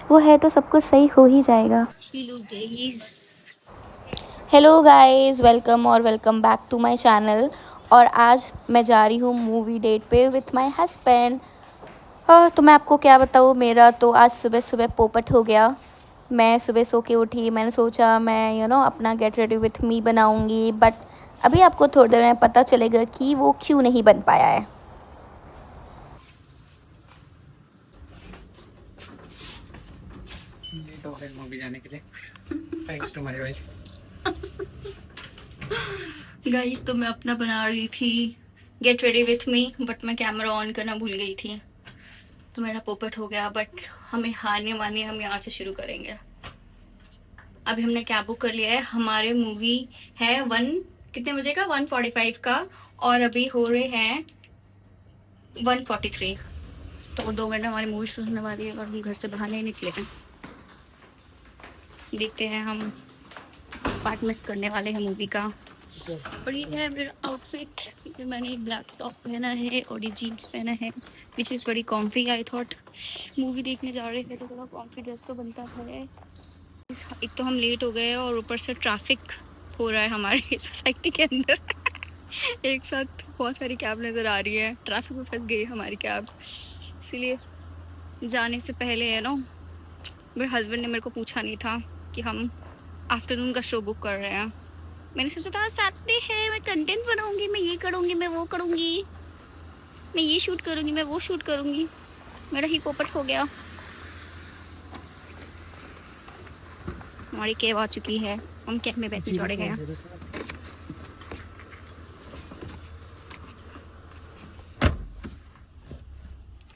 वो है तो सब कुछ सही हो ही जाएगा। Hello guys. Hello guys, welcome back to my channel. और आज मैं जा रही हूँ मूवी डेट पे विथ माय हस्बैंड। तो मैं आपको क्या बताऊँ, मेरा तो आज सुबह सुबह पोपट हो गया। मैं सुबह सो के उठी, मैंने सोचा मैं अपना गेट रेडी विथ मी बनाऊँगी, बट अभी आपको थोड़ी देर में पता चलेगा कि वो क्यों नहीं बन पाया है। लेट हो गए मूवी जाने के लिए। Thanks to my wife. Guys तो मैं अपना बना रही थी get ready with me, but मैं कैमरा ऑन करना भूल गई थी, तो मेरा पोपट हो गया। बट हमें हारने मानिए, हम यहाँ से शुरू करेंगे। अभी हमने कैब बुक कर लिया है। हमारे मूवी है कितने बजे का, 1:45 का, और अभी हो रहे हैं 1:43। तो 2 मिनट में हमारी मूवी शुरू होने वाली है और हम घर से बाहर नहीं निकले हैं। देखते हैं, हम पार्ट मिस करने वाले हैं मूवी का। और ये है मेरा आउटफिट। मैंने एक ब्लैक टॉप पहना है और ये जीन्स पहना है, which is very comfy. I thought movie देखने जा रहे थे तो थोड़ा कॉम्फी ड्रेस तो बनता है। एक तो हम लेट हो गए और ऊपर से ट्रैफिक हो रहा है हमारे सोसाइटी के अंदर। एक साथ बहुत सारी कैब नज़र आ रही है, ट्रैफिक में फंस गई हमारी कैब। इसीलिए जाने से पहले मेरे हस्बैंड ने मेरे को पूछा नहीं था कि हम आफ्टरनून का शो बुक कर रहे हैं। मैंने सोचा था सैटरडे है, मैं कंटेंट बनाऊंगी, मैं ये करूंगी, मैं वो करूंगी, मैं ये शूट करूंगी, मैं वो शूट करूंगी। मेरा ही पोपट हो गया। हमारी कैब आ चुकी है, हम कैब में बैठने चढ़े गए हैं।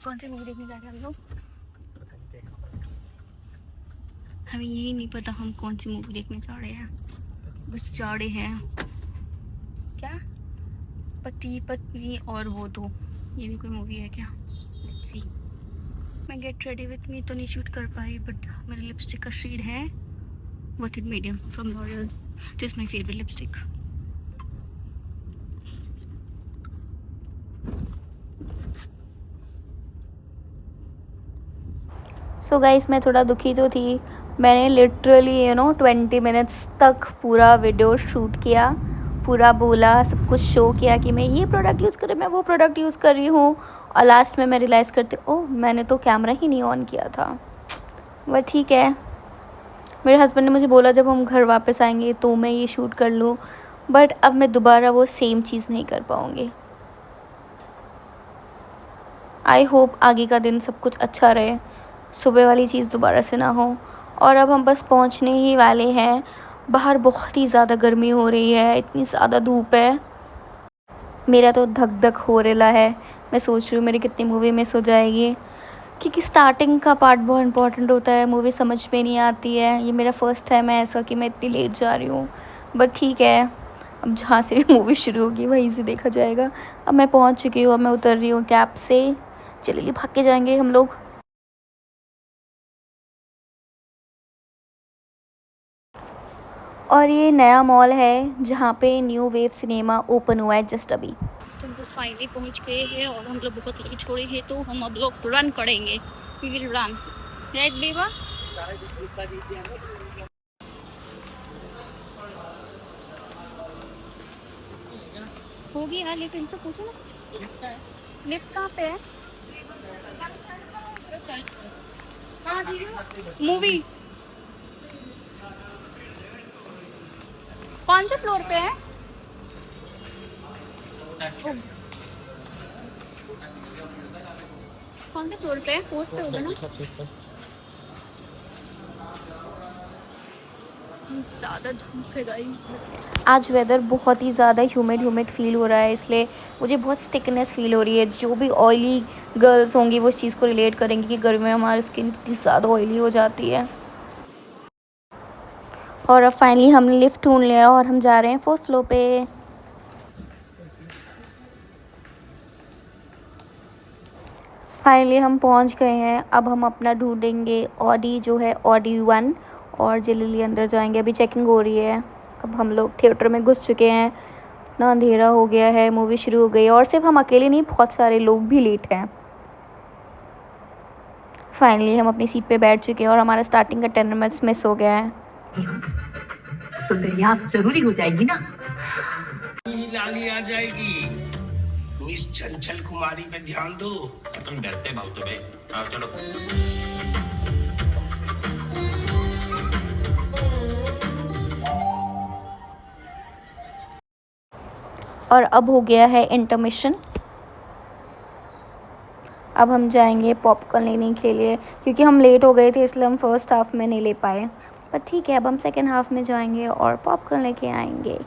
कौन सी मूवी देखने जा रहे हैं हम लोग? हमें यही नहीं पता हम कौन सी मूवी देखने जा रहे हैं, बस जा रहे हैं। क्या पति पत्नी और वो दो, ये भी कोई मूवी है क्या? Let's see. मैं गेट रेडी विथ मी तो नहीं शूट कर पाई, बट मेरे लिपस्टिक का शेड है worth it medium from L'Oréal. This my favourite lipstick. So guys, मैं थोड़ा दुखी तो थी। मैंने लिटरली 20 मिनट्स तक पूरा वीडियो शूट किया, पूरा बोला, सब कुछ शो किया कि मैं ये प्रोडक्ट यूज़ कर रही हूँ, मैं वो प्रोडक्ट यूज़ कर रही हूँ। और लास्ट में मैं रियलाइज़ करती, ओह मैंने तो कैमरा ही नहीं ऑन किया था। वह ठीक है। मेरे हस्बैंड ने मुझे बोला जब हम घर वापस आएंगे तो मैं ये शूट कर लूँ, बट अब मैं दोबारा वो सेम चीज़ नहीं कर पाऊँगी। आई होप आगे का दिन सब कुछ अच्छा रहे, सुबह वाली चीज़ दोबारा से ना हो। और अब हम बस पहुंचने ही वाले हैं। बाहर बहुत ही ज़्यादा गर्मी हो रही है, इतनी ज़्यादा धूप है, मेरा तो धक धक हो रहा है। मैं सोच रही हूँ मेरी कितनी मूवी मिस हो जाएगी, क्योंकि स्टार्टिंग का पार्ट बहुत इंपॉर्टेंट होता है, मूवी समझ में नहीं आती है। ये मेरा फर्स्ट टाइम है ऐसा कि मैं इतनी लेट जा रही हूँ, बट ठीक है, अब जहाँ से भी मूवी शुरू होगी वहीं से देखा जाएगा। अब मैं पहुँच चुकी हूँ, अब मैं उतर रही हूँ कैब से। चलिए भाग के जाएंगे हम लोग। और ये नया मॉल है जहाँ पे न्यू वेव सिनेमा ओपन हुआ है जस्ट अभी। तो हम लोग फाइनली पहुंच गए हैं और हम लोग बहुत लेट छोड़े हैं, तो हम अब लोग रन करेंगे। वी विल रन, राइट बेबा? हो गया, लिफ्ट इनसे पूछो ना, लिफ्ट कहाँ पे है? कहाँ दीजिए मूवी, कौन से फ्लोर पे है? कौन से फ्लोर पे है? फोर्थ पे होगा ना। ज़्यादा धूप है गाइस। आज वेदर बहुत ही ज़्यादा ह्यूमिड फील हो रहा है, इसलिए मुझे बहुत स्टिकनेस फील हो रही है। जो भी ऑयली गर्ल्स होंगी वो इस चीज़ को रिलेट करेंगी कि गर्मी में हमारी स्किन कितनी ज़्यादा ऑयली हो जाती है। और अब फाइनली हमने लिफ्ट ढूंढ लिया और हम जा रहे हैं फोर्थ फ्लोर पे। फाइनली हम पहुंच गए हैं। अब हम अपना ढूंढेंगे ऑडी, जो है ऑडी 1, और जल्दी अंदर जाएंगे। अभी चेकिंग हो रही है। अब हम लोग थिएटर में घुस चुके हैं, इतना अंधेरा हो गया है, मूवी शुरू हो गई। और सिर्फ हम अकेले नहीं, बहुत सारे लोग भी लेट हैं। फाइनली हम अपनी सीट पे बैठ चुके हैं और हमारा स्टार्टिंग का 10 मिनट्स मिस हो गया है। तो दरियाफ्त जरूरी हो जाएगी ना। लाली आ जाएगी। मिस चंचल कुमारी पे ध्यान दो। तुम डरते बहुत हो बे। आओ चलो। और अब हो गया है इंटरमिशन। अब हम जाएंगे पॉपकॉर्न लेने के लिए, क्योंकि हम लेट हो गए थे इसलिए हम फर्स्ट हाफ में नहीं ले पाए। पर ठीक है, अब हम सेकेंड हाफ में जाएंगे और पॉपकॉर्न लेके आएंगे।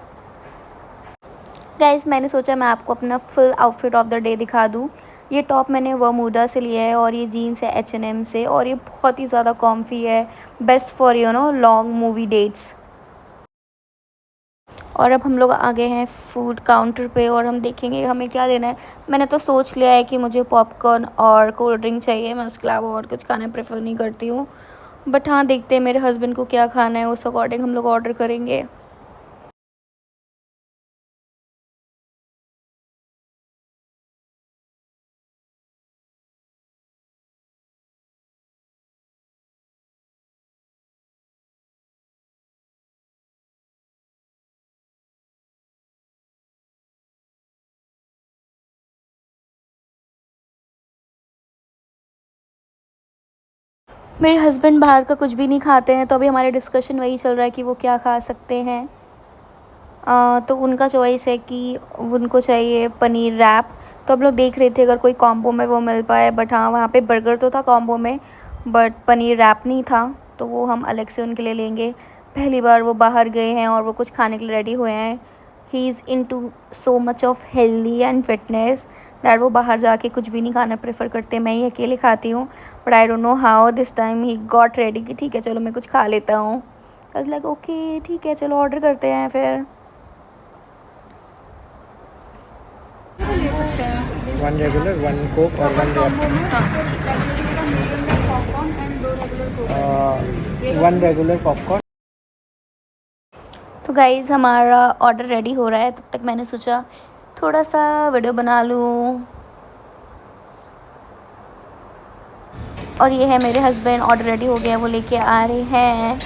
गाइस, मैंने सोचा मैं आपको अपना full outfit of the day दिखा दूँ। ये टॉप मैंने वर्मुडा से लिया है और ये जीन्स है H&M से, और ये बहुत ही ज़्यादा कॉम्फी है, best for long movie dates. और अब हम लोग आ गए हैं फूड काउंटर पे और हम देखेंगे हमें क्या लेना है। मैंने तो सोच लिया है कि मुझे पॉपकॉर्न और कोल्ड ड्रिंक चाहिए, मैं उसके अलावा और कुछ खाना प्रेफर नहीं करती हूँ। बट हाँ, देखते हैं मेरे हस्बैंड को क्या खाना है, उस अकॉर्डिंग हम लोग ऑर्डर करेंगे। मेरे हस्बैंड बाहर का कुछ भी नहीं खाते हैं, तो अभी हमारे डिस्कशन वही चल रहा है कि वो क्या खा सकते हैं। तो उनका चॉइस है कि उनको चाहिए पनीर रैप। तो हम लोग देख रहे थे अगर कोई कॉम्बो में वो मिल पाए, बट हाँ, वहाँ पे बर्गर तो था कॉम्बो में, बट पनीर रैप नहीं था, तो वो हम अलग से उनके लिए लेंगे। पहली बार वो बाहर गए हैं और वो कुछ खाने के लिए रेडी हुए हैं। He is into so much of healthy and fitness that वो बाहर जाके कुछ भी नहीं खाना प्रेफर करते। मैं ही अकेले खाती हूँ, but I don't know how this time he got ready कि ठीक है चलो मैं कुछ खा लेता हूँ। बस लाइक ओके ठीक है चलो ऑर्डर करते हैं फिर। ले सकते हैं। 1 रेगुलर, 1 कोक और 1 कॉम्बो में ठीक है, मीडियम में popcorn and 2 regular Coke. 1 regular popcorn. तो गाइज़, हमारा ऑर्डर रेडी हो रहा है, तब तक मैंने सोचा थोड़ा सा वीडियो बना लूँ। और ये है मेरे हस्बैंड, ऑर्डर रेडी हो गया, वो लेके आ रहे हैं।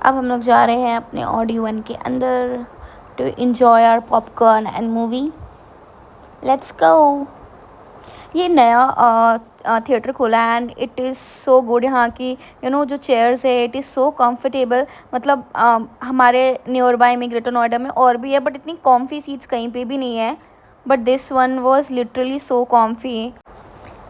अब हम लोग जा रहे हैं अपने ऑडियो वन के अंदर to enjoy our popcorn and movie. Let's go. ये नया थिएटर खोला है and it is so good. यहाँ की जो चेयर्स है इट इज़ सो कंफर्टेबल। मतलब हमारे नियर बाय में ग्रेटर नोएडा में और भी है, बट इतनी कॉम्फी सीट्स कहीं पे भी नहीं है, but this one was literally so comfy.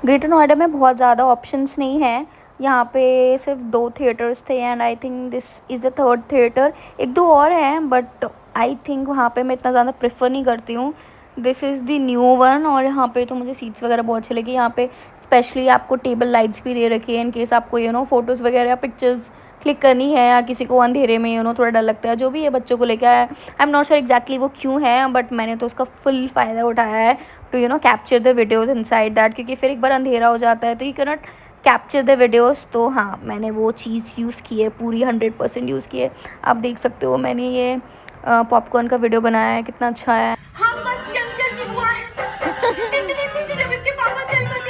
Greater Noida में बहुत ज़्यादा ऑप्शंस नहीं है, यहाँ पे सिर्फ 2 थिएटर्स थे and I think this is the 3rd theatre. 1-2 और हैं, बट आई थिंक वहाँ पे मैं इतना ज़्यादा प्रेफर नहीं करती हूँ। This is the new one, और यहाँ पे तो मुझे सीट्स वगैरह बहुत अच्छी लगी। यहाँ पे स्पेशली आपको टेबल लाइट्स भी दे रखी है इन केस आपको फ़ोटोज़ वगैरह पिक्चर्स क्लिक करनी है, या किसी को अंधेरे में थोड़ा डर लगता है, जो भी है बच्चों को लेके आया। I am not sure exactly वो क्यों है, बट मैंने तो उसका फुल फ़ायदा उठाया है to capture the videos inside that, क्योंकि फिर एक बार अंधेरा हो जाता है तो you can not capture the videos. तो हाँ, मैंने वो चीज़ यूज़ की है, पूरी 100% यूज़ की है। आप देख सकते हो मैंने ये पॉपकॉर्न का वीडियो बनाया है, कितना अच्छा है। हम बस चंचल की बुआ इतनी सी थी जब इसके पापा चल बसे।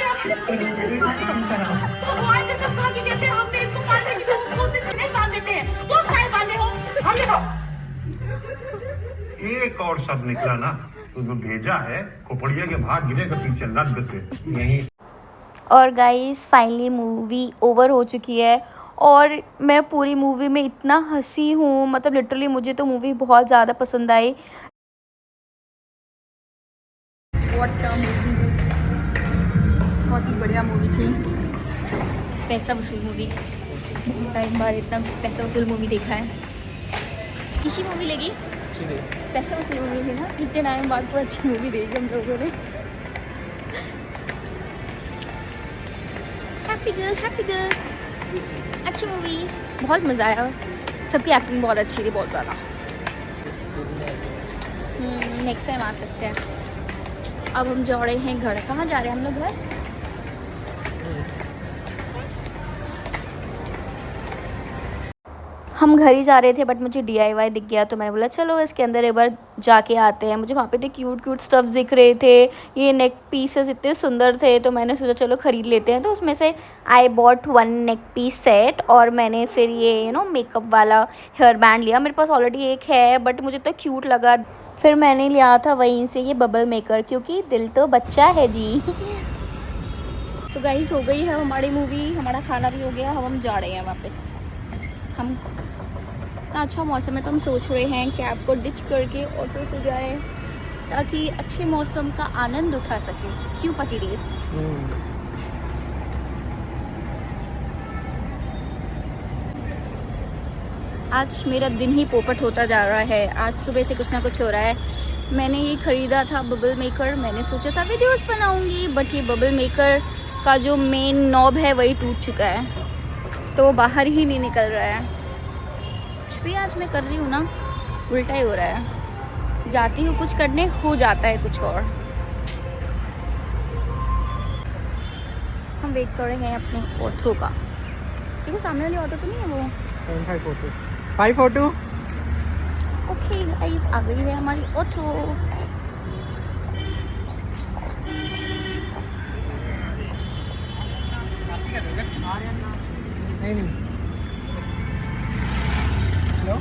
भगवान ने सब खा के कहते हैं हमने इसको पालने की तो दिन में बांध देते हैं। तो खाए बांधे हो हम देखो। एक और शब्द निकला ना तो जो भेजा है खोपड़िया के भाग गिरेगा पीछे लग से यही। और गाइस, फाइनली मूवी ओवर हो चुकी है और मैं पूरी मूवी में इतना हंसी हूँ, मतलब लिटरली मुझे तो मूवी बहुत ज़्यादा पसंद आई। व्हाट अ मूवी, बहुत ही बढ़िया मूवी थी। पैसा वसूल मूवी, बहुत टाइम बाद इतना पैसा वसूल मूवी देखा है। अच्छी मूवी लगी, पैसा वसूल मूवी थी ना, इतने टाइम बाद को अच्छी मूवी देखी हम लोगों ने। हैप्पी गर्ल, अच्छी मूवी, बहुत मज़ा आया। सबकी एक्टिंग बहुत अच्छी थी, बहुत ज़्यादा। नेक्स्ट टाइम आ सकते हैं। अब हम जा रहे हैं घर। कहाँ जा रहे हैं हम लोग? घर। हम घर ही जा रहे थे बट मुझे DIY दिख गया, तो मैंने बोला चलो इसके अंदर एक बार जाके आते हैं। मुझे वहाँ पे इतने क्यूट क्यूट स्टफ दिख रहे थे, ये नेक पीसेस इतने सुंदर थे, तो मैंने सोचा चलो ख़रीद लेते हैं। तो उसमें से I bought 1 neck piece set, और मैंने फिर ये मेकअप वाला हेयर बैंड लिया। मेरे पास ऑलरेडी एक है बट मुझे इतना क्यूट लगा, फिर मैंने लिया था वहीं से ये बबल मेकर, क्योंकि दिल तो बच्चा है जी। तो गाइस हो गई है हमारी मूवी, हमारा खाना भी हो गया, हम जा रहे हैं वापस। हम इतना अच्छा मौसम है तो हम सोच रहे हैं कैब को डिच करके ऑटो से जाए, ताकि अच्छे मौसम का आनंद उठा सके। क्यों पतिदेव? आज मेरा दिन ही पोपट होता जा रहा है। आज सुबह से कुछ ना कुछ हो रहा है। मैंने ये ख़रीदा था बबल मेकर, मैंने सोचा था वीडियोस बनाऊंगी, बट ये बबल मेकर का जो मेन नॉब है वही टूट चुका है, तो वो बाहर ही नहीं निकल रहा है। कुछ भी आज मैं कर रही हूँ ना, उल्टा ही हो रहा है। जाती हूँ कुछ करने, हो जाता है कुछ और। हम वेट कर रहे हैं अपने ऑटो का। देखो सामने वाली ऑटो तो नहीं है वो 542 ओके गाइस, आ गई है हमारी auto. Hello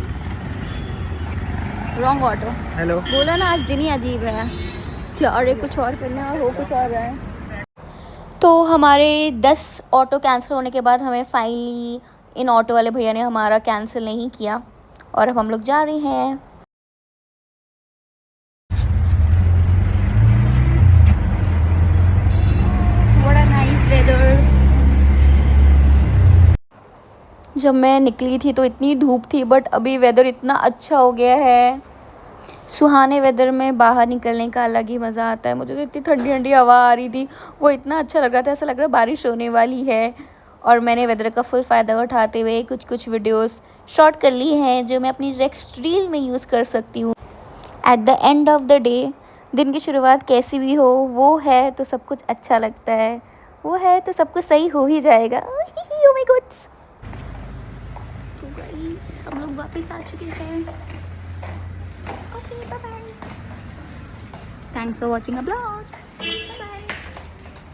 wrong auto. Hello. बोला ना आज दिन ही अजीब है, जा रहे कुछ और करने और हो कुछ और रहा है। तो हमारे 10 ऑटो कैंसिल होने के बाद हमें फाइनली इन ऑटो वाले भैया ने हमारा कैंसिल नहीं किया, और अब हम लोग जा रहे हैं। What a nice weather। जब मैं निकली थी तो इतनी धूप थी, बट अभी वेदर इतना अच्छा हो गया है। सुहाने वेदर में बाहर निकलने का अलग ही मज़ा आता है। मुझे तो इतनी ठंडी ठंडी हवा आ रही थी, वो इतना अच्छा लग रहा था, ऐसा लग रहा बारिश होने वाली है। और मैंने वेदर का फुल फ़ायदा उठाते हुए कुछ वीडियोस शॉट कर ली हैं, जो मैं अपनी नेक्स्ट रील में यूज़ कर सकती हूँ। At the end of the day, दिन की शुरुआत कैसी भी हो, वो है तो सब कुछ अच्छा लगता है, वो है तो सब कुछ सही हो ही जाएगा। Oh my God। तो गाइस हम लोग वापस आ चुके हैं। Okay bye bye, thanks for watching a blog.